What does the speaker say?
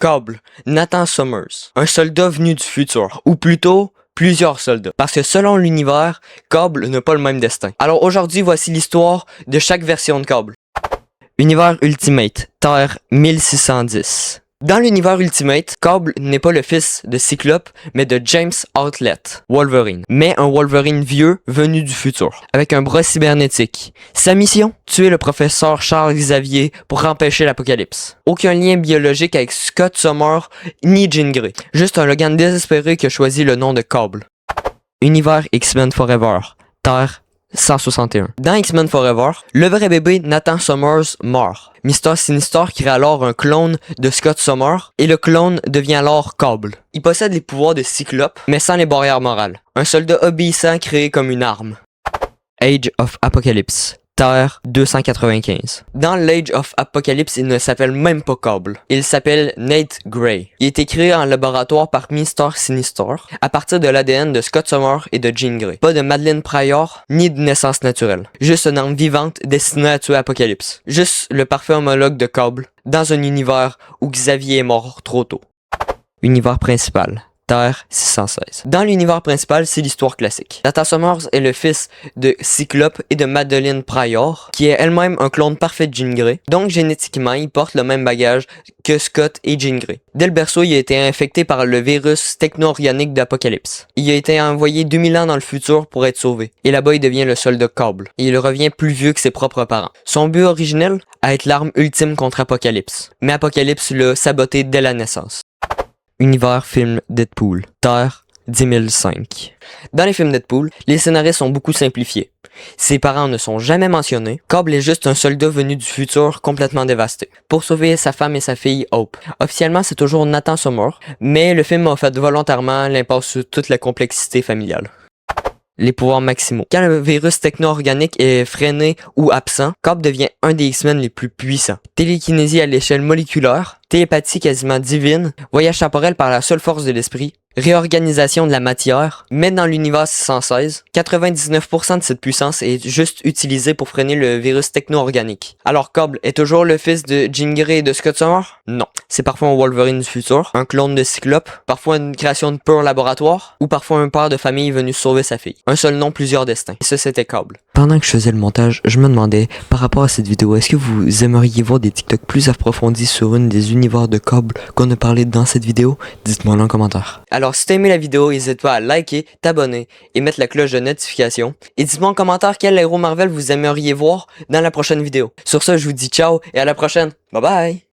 Cable, Nathan Summers, un soldat venu du futur, ou plutôt plusieurs soldats, parce que selon l'univers, Cable n'a pas le même destin. Alors aujourd'hui, voici l'histoire de chaque version de Cable. Univers Ultimate, Terre 1610. Dans l'univers Ultimate, Cable n'est pas le fils de Cyclope, mais de James Outlet, Wolverine, mais un Wolverine vieux venu du futur, avec un bras cybernétique. Sa mission? Tuer le professeur Charles Xavier pour empêcher l'apocalypse. Aucun lien biologique avec Scott Summers ni Jean Grey, juste un Logan désespéré qui a choisi le nom de Cable. Univers X-Men Forever, Terre 161. Dans X-Men Forever, le vrai bébé Nathan Summers meurt. Mr. Sinister crée alors un clone de Scott Summers et le clone devient alors Cable. Il possède les pouvoirs de Cyclope, mais sans les barrières morales. Un soldat obéissant créé comme une arme. Age of Apocalypse. Terre 295. Dans l'Age of Apocalypse, il ne s'appelle même pas Cable. Il s'appelle Nate Gray. Il a été créé en laboratoire par Mr. Sinister à partir de l'ADN de Scott Summers et de Jean Grey. Pas de Madeleine Pryor, ni de naissance naturelle. Juste une arme vivante destinée à tuer Apocalypse. Juste le parfait homologue de Cable dans un univers où Xavier est mort trop tôt. Univers principal. Terre 616. Dans l'univers principal, c'est l'histoire classique. Nathan Summers est le fils de Cyclope et de Madeleine Pryor, qui est elle-même un clone parfait de Jean Grey, donc génétiquement, il porte le même bagage que Scott et Jean Grey. Dès le berceau, il a été infecté par le virus techno-organique d'Apocalypse. Il a été envoyé 2000 ans dans le futur pour être sauvé, et là-bas, il devient le soldat Cable, et il revient plus vieux que ses propres parents. Son but originel, à être l'arme ultime contre Apocalypse, mais Apocalypse l'a saboté dès la naissance. Univers film Deadpool, Terre 10005. Dans les films Deadpool, les scénarios sont beaucoup simplifiés. Ses parents ne sont jamais mentionnés. Cable est juste un soldat venu du futur complètement dévasté, pour sauver sa femme et sa fille Hope. Officiellement, c'est toujours Nathan Summers, mais le film a fait volontairement l'impasse sur toute la complexité familiale. Les pouvoirs maximaux. Quand le virus techno-organique est freiné ou absent, Cable devient un des X-Men les plus puissants. Télékinésie à l'échelle moléculaire, télépathie quasiment divine, voyage temporel par la seule force de l'esprit, réorganisation de la matière, mais dans l'univers 616, 99% de cette puissance est juste utilisée pour freiner le virus techno-organique. Alors Cable est toujours le fils de Jean Grey et de Scott Summers? Non. C'est parfois un Wolverine du futur, un clone de Cyclope, parfois une création de pur laboratoire, ou parfois un père de famille venu sauver sa fille. Un seul nom, plusieurs destins. Et ça, c'était Cable. Pendant que je faisais le montage, je me demandais, par rapport à cette vidéo, est-ce que vous aimeriez voir des TikTok plus approfondis sur une des univers de Cable qu'on a parlé dans cette vidéo? Dites-moi en commentaire. Alors si t'as aimé la vidéo, n'hésite pas à liker, t'abonner et mettre la cloche de notification. Et dites-moi en commentaire quel héros Marvel vous aimeriez voir dans la prochaine vidéo. Sur ce, je vous dis ciao et à la prochaine. Bye bye!